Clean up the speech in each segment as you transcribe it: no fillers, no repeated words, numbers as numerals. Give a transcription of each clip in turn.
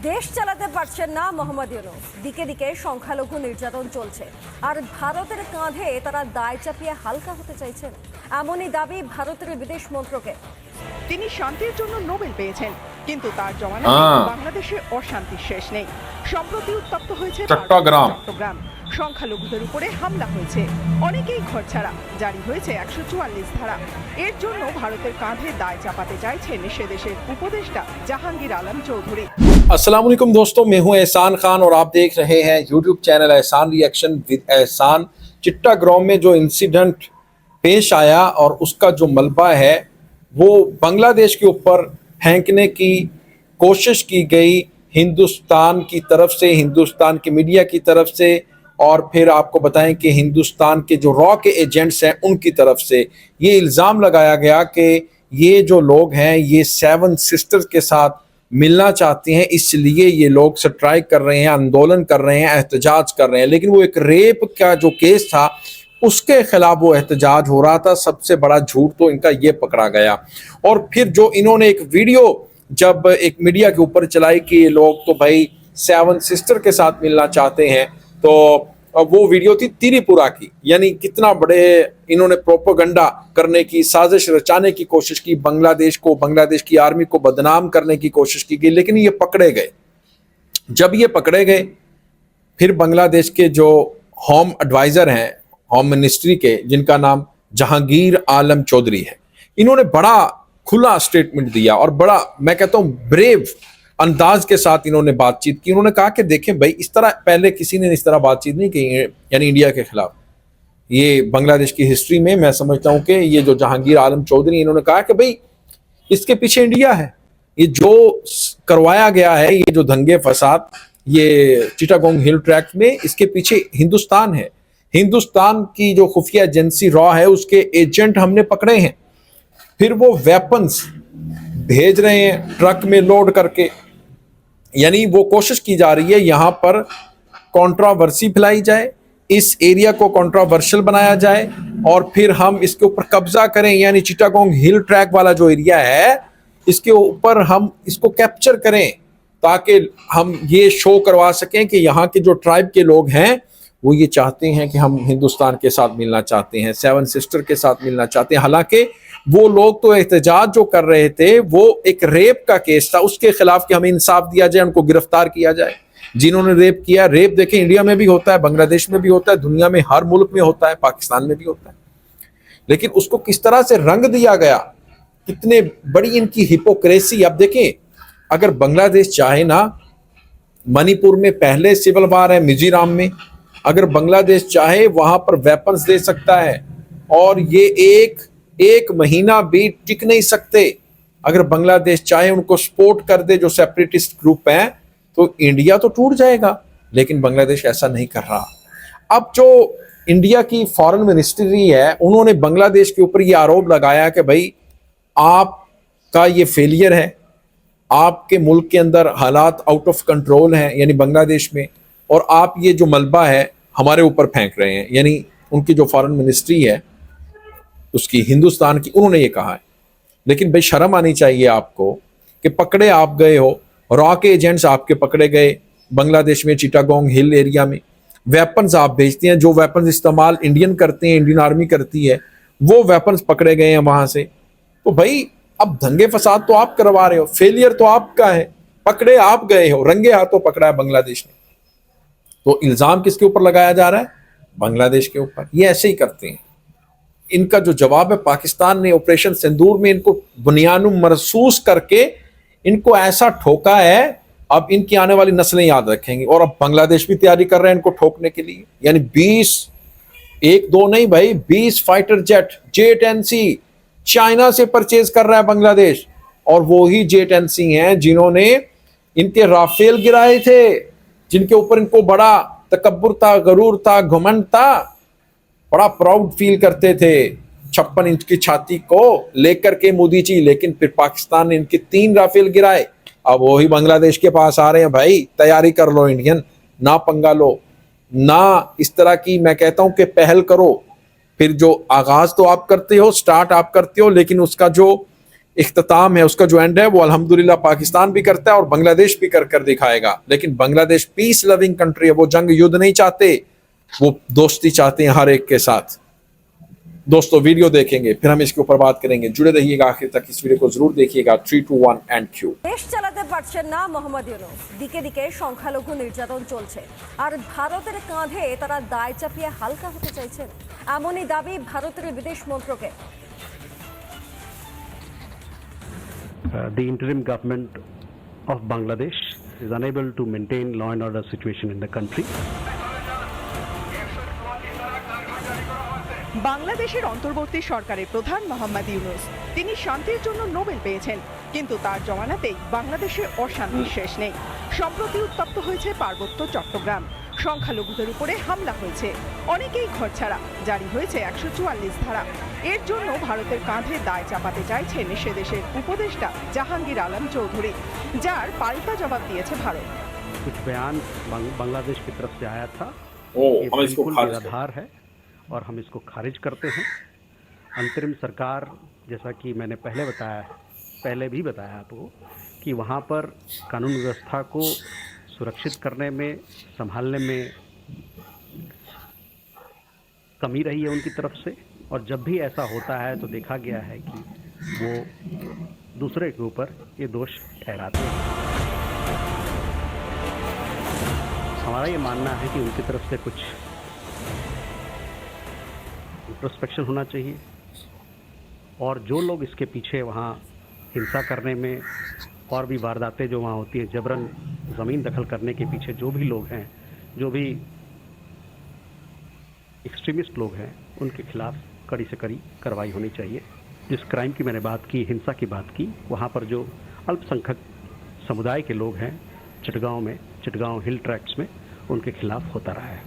দেশ চালাতে পারছেন না মোহাম্মদ ইউনূস, দিকে দিকে সংখ্যালঘু নির্যাতন চলছে, আর ভারতের কাঁধে তারা দায় চাপিয়ে হালকা হতে চাইছেন, এমনই দাবি ভারতের বিদেশ মন্ত্রকের। তিনি শান্তির জন্য নোবেল পেয়েছেন, কিন্তু তার জমানায় বাংলাদেশে অশান্তির শেষ নেই। সম্প্রতি উত্তপ্ত হয়েছে চট্টগ্রাম। সংখ্যালঘুদের উপরে হামলা হয়েছে, অনেকেই ঘরছাড়া, জারি হয়েছে 144 ধারা। এর জন্য ভারতের কাঁধে দায় চাপাতে চাইছেন সে দেশের উপদেষ্টা জাহাঙ্গীর আলম চৌধুরী। अस्सलाम वालेकुम दोस्तों, मैं हूं एहसान खान और आप देख रहे हैं यूट्यूब चैनल एहसान रिएक्शन विद एहसान। चिट्टागोंग में जो इंसिडेंट पेश आया और उसका जो मलबा है वो बांग्लादेश के ऊपर फेंकने की कोशिश की गई हिंदुस्तान की तरफ से, हिंदुस्तान के मीडिया की तरफ से, और फिर आपको बताएं कि हिंदुस्तान के जो रॉ के एजेंट्स हैं उनकी तरफ से ये इल्ज़ाम लगाया गया कि ये जो लोग हैं ये 7 सिस्टर्स के साथ मिलना चाहते हैं, इसलिए ये लोग स्ट्राइक कर रहे हैं, आंदोलन कर रहे हैं, एहतजाज कर रहे हैं। लेकिन वो एक रेप का जो केस था उसके खिलाफ वो एहतजाज हो रहा था। सबसे बड़ा झूठ तो इनका ये पकड़ा गया। और फिर जो इन्होंने एक वीडियो जब एक मीडिया के ऊपर चलाई कि ये लोग तो भाई 7 सिस्टर के साथ मिलना चाहते हैं, तो वो वीडियो थी त्रिपुरा की। यानी कितना बड़े इन्होंने प्रोपेगेंडा करने की साजिश रचाने की कोशिश की, बांग्लादेश को, बांग्लादेश की आर्मी को बदनाम करने की कोशिश की गई, लेकिन ये पकड़े गए। जब ये पकड़े गए फिर बांग्लादेश के जो होम एडवाइजर हैं, होम मिनिस्ट्री के, जिनका नाम जहांगीर आलम चौधरी है, इन्होंने बड़ा खुला स्टेटमेंट दिया और बड़ा, मैं कहता हूं, ब्रेव अंदाज के साथ इन्होंने बातचीत की। उन्होंने कहा कि देखें भाई, इस तरह पहले किसी ने इस तरह बातचीत नहीं की, यानी इंडिया के खिलाफ। ये बांग्लादेश की हिस्ट्री में मैं समझता हूं कि ये जो जहांगीर आलम चौधरी, इन्होंने कहा कि भाई इसके पीछे इंडिया है। ये जो करवाया गया है, ये जो दंगे फसाद, ये चिटागोंग हिल ट्रैक में, इसके पीछे हिंदुस्तान है। हिंदुस्तान की जो खुफिया एजेंसी रॉ है उसके एजेंट हमने पकड़े हैं। फिर वो वेपन्स भेज रहे हैं ट्रक में लोड करके। यानी वो कोशिश की जा रही है यहाँ पर कंट्रोवर्सी फैलाई जाए, इस एरिया को कंट्रोवर्शियल बनाया जाए और फिर हम इसके ऊपर कब्जा करें। यानी चिटागोंग हिल ट्रैक वाला जो एरिया है, इसके ऊपर हम इसको कैप्चर करें ताकि हम ये शो करवा सकें कि यहाँ के जो ट्राइब के लोग हैं वो ये चाहते हैं कि हम हिंदुस्तान के साथ मिलना चाहते हैं, 7 सिस्टर के साथ मिलना चाहते हैं। हालांकि वो लोग तो एहतजाज जो कर रहे थे वो एक रेप का केस था, उसके खिलाफ कि हमें इंसाफ दिया जाए, उनको गिरफ्तार किया जाए जिन्होंने रेप किया। रेप देखें, इंडिया में भी होता है, बांग्लादेश में भी होता है, दुनिया में हर मुल्क में होता है, पाकिस्तान में भी होता है। लेकिन उसको किस तरह से रंग दिया गया, कितने बड़ी इनकी हिपोक्रेसी। अब देखें, अगर बांग्लादेश चाहे ना, मणिपुर में पहले सिविल वार है, मिजोरम में, अगर बांग्लादेश चाहे वहां पर वेपन्स दे सकता है और ये एक महीना भी टिक नहीं सकते। अगर बांग्लादेश चाहे उनको सपोर्ट कर दे, जो सेपरेटिस्ट ग्रुप हैं, तो इंडिया तो टूट जाएगा। लेकिन बांग्लादेश ऐसा नहीं कर रहा। अब जो इंडिया की फॉरेन मिनिस्ट्री है, उन्होंने बांग्लादेश के ऊपर ये आरोप लगाया कि भाई आपका ये फेलियर है, आपके मुल्क के अंदर हालात आउट ऑफ कंट्रोल हैं, यानी बांग्लादेश में, और आप ये जो मलबा है हमारे ऊपर फेंक रहे हैं। यानी उनकी जो फॉरेन मिनिस्ट्री है उसकी, हिंदुस्तान की, उन्होंने ये कहा है। लेकिन भाई शर्म आनी चाहिए आपको कि पकड़े आप गए हो, रॉ के एजेंट्स आपके पकड़े गए बांग्लादेश में, चिटागोंग हिल एरिया में। वेपन्स आप भेजते हैं, जो वेपन्स इस्तेमाल इंडियन करते हैं, इंडियन आर्मी करती है, वो वेपन्स पकड़े गए हैं वहां से। तो भाई अब दंगे फसाद तो आप करवा रहे हो, फेलियर तो आपका है, पकड़े आप गए हो, रंगे हाथों पकड़ा है बांग्लादेश ने। तो इल्जाम किसके ऊपर लगाया जा रहा है? बांग्लादेश के ऊपर। ये ऐसे ही करते हैं। इनका जो जवाब है, पाकिस्तान ने ऑपरेशन सिंदूर में इनको बुनियानु महसूस करके इनको ऐसा ठोका है, अब इनकी आने वाली नस्लें याद रखेंगी। और अब बांग्लादेश भी तैयारी कर रहे हैं इनको ठोकने के लिए। यानी 20, 1-2 नहीं भाई, 20 फाइटर जेट J-10C चाइना से परचेज कर रहा है बांग्लादेश। और वो ही J-10C हैं जिन्होंने इनके राफेल गिराए थे, जिनके ऊपर इनको बड़ा तकब्बुर था, गरूर था, घमंड था, बड़ा प्राउड फील करते थे 56 इंच की छाती को लेकर के मोदी जी। लेकिन फिर पाकिस्तान ने इनके 3 राफेल गिराए। अब वही बांग्लादेश के पास आ रहे हैं, भाई तैयारी कर लो इंडियन, ना पंगा लो, ना इस तरह की, मैं कहता हूं कि पहल करो। फिर जो आगाज तो आप करते हो, स्टार्ट आप करते हो, लेकिन उसका जो इख्तिताम है, उसका जो एंड है वो अल्हम्दुलिल्लाह पाकिस्तान भी करता है और बांग्लादेश भी कर दिखाएगा। लेकिन बांग्लादेश पीस लविंग कंट्री है, वो जंग युद्ध नहीं चाहते, वो दोस्ती चाहते हैं हर एक के साथ। दोस्तों वीडियो देखेंगे फिर हम इसके ऊपर बात करेंगे, जुड़े रहिएगा आखिर तक, इस वीडियो को जरूर देखिएगा। 3, 2, 1 एंड क्यू। দেশ চালাতে পারছেন না মোহাম্মদ ইউনূস, দিকে দিকে সংখ্যালঘু নির্যাতন চলছে আর ভারতের কাঁধে তারা দায় চাপিয়ে হালকা হতে চাইছেন, এমনই দাবি ভারতের বিদেশ মন্ত্রকের। The interim government of Bangladesh is unable to maintain law and order situation in the country. বাংলাদেশের অন্তর্বর্তী সরকারের প্রধান মোহাম্মদ ইউনূস তিনি শান্তির জন্য নোবেল পেয়েছেন, কিন্তু তার জমানাতেই বাংলাদেশে অশান্তির শেষ নেই। সম্প্রতি উত্তপ্ত হয়েছে পার্বত্য চট্টগ্রাম, সংখ্যালঘুদের উপরে হামলা হয়েছে, অনেকেই ঘরছাড়া, জারি হয়েছে 144 ধারা। এর জন্য ভারতের কাঁধে দায় চাপাতে চাইছেন সে দেশের উপদেষ্টা জাহাঙ্গীর আলম চৌধুরী, যার পাল্টা জবাব দিয়েছে ভারত। कुछ बयान बांग्लादेश की तरफ से आया था, ये हम इसको बिल्कुल खारिज निराधार है और हम इसको खारिज करते हैं। अंतरिम सरकार, जैसा कि मैंने पहले भी बताया आपको कि वहाँ पर कानून व्यवस्था को सुरक्षित करने में, संभालने में कमी रही है उनकी तरफ से, और जब भी ऐसा होता है तो देखा गया है कि वो दूसरे के ऊपर ये दोष ठहराते हैं। हमारा ये मानना है कि उनकी तरफ से कुछ इंट्रोस्पेक्शन होना चाहिए, और जो लोग इसके पीछे वहाँ हिंसा करने में और भी वारदातें जो वहाँ होती हैं, जबरन ज़मीन दखल करने के पीछे जो भी लोग हैं, जो भी एक्सट्रीमिस्ट लोग हैं, उनके खिलाफ कड़ी से कड़ी कार्रवाई होनी चाहिए। जिस क्राइम की मैंने बात की, हिंसा की बात की, वहाँ पर जो अल्पसंख्यक समुदाय के लोग हैं चिटगांव हिल ट्रैक्ट्स में, उनके खिलाफ होता रहा है।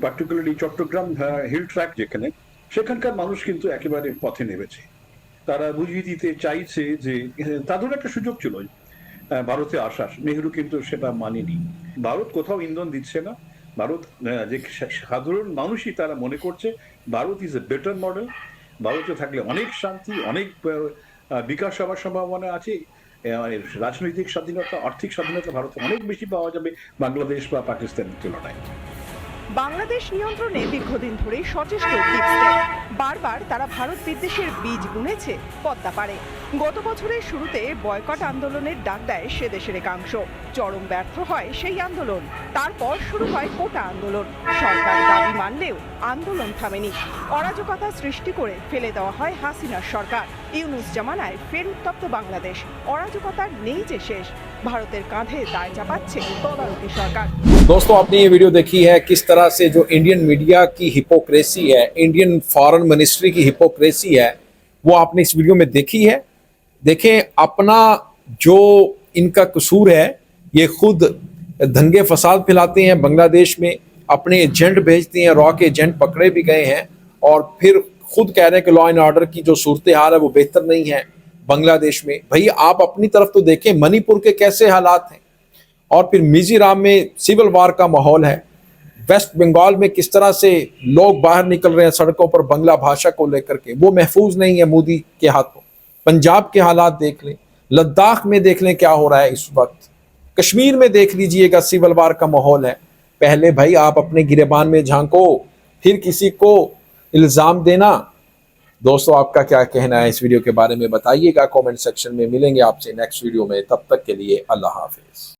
পার্টিকুলারলি চট্টগ্রাম হিল ট্র্যাক যেখানে, সেখানকার মানুষ কিন্তু একেবারে পথে নেমেছে। তারা বুঝিয়ে দিতে চাইছে যে তাদের একটা সুযোগ ছিল ভারতে আসার, নেহরু কিন্তু সেটা মানেনি। ভারত কোথাও ইন্ধন দিচ্ছে না, ভারত যে সাধারণ মানুষই তারা মনে করছে Bharat is a better model, ভারতে থাকলে অনেক শান্তি, অনেক বিকাশ হওয়ার সম্ভাবনা আছে, রাজনৈতিক স্বাধীনতা, আর্থিক স্বাধীনতা ভারতে অনেক বেশি পাওয়া যাবে বাংলাদেশ বা পাকিস্তানের তুলনায়। বাংলাদেশ নিয়ন্ত্রণে দীর্ঘদিন ধরেই সচেষ্ট ডিপ স্টেট, বারবার তারা ভারত বিদ্বেষের বীজ বুনেছে পদ্মা পারে। গত বছরের শুরুতে বয়কট আন্দোলনের ডাক দেয় সে দেশের একাংশ, চরম ব্যর্থ হয় সেই আন্দোলন। তারপর শুরু হয় কোটা আন্দোলন, সরকার দাবি মানলেও আন্দোলন থামেনি, অরাজকতা সৃষ্টি করে ফেলে দেওয়া হয় হাসিনার সরকার। ইউনূস জামানায় ফের উত্তপ্ত বাংলাদেশ, অরাজকতার নেই যে শেষ, ভারতের কাঁধে দায় চাপাচ্ছে তদারকি সরকার। दोस्तों आपने ये वीडियो देखी है किस तरह से जो इंडियन मीडिया की हिपोक्रेसी है, इंडियन फॉरेन मिनिस्ट्री की हिपोक्रेसी है, वो आपने इस वीडियो में देखी है। देखें अपना जो इनका कसूर है, ये खुद दंगे फसाद फैलाते हैं बांग्लादेश में, अपने एजेंट भेजते हैं, रॉ के एजेंट पकड़े भी गए हैं, और फिर खुद कह रहे हैं कि लॉ एंड ऑर्डर की जो सूरत हाल है वो बेहतर नहीं है बांग्लादेश में। भाई आप अपनी तरफ तो देखें, मणिपुर के कैसे हालात हैं, और फिर मिजोरम में सिविल वार का माहौल है, वेस्ट बंगाल में किस तरह से लोग बाहर निकल रहे हैं सड़कों पर बांग्ला भाषा को लेकर के, वो महफूज नहीं है मोदी के हाथों। पंजाब के हालात देख लें, लद्दाख में देख लें क्या हो रहा है इस वक्त, कश्मीर में देख लीजिएगा सिविल वार का माहौल है। पहले भाई आप अपने गिरेबान में झांको, फिर किसी को इल्जाम देना। दोस्तों आपका क्या कहना है इस वीडियो के बारे में बताइएगा कमेंट सेक्शन में। मिलेंगे आपसे नेक्स्ट वीडियो में, तब तक के लिए अल्लाह हाफिज।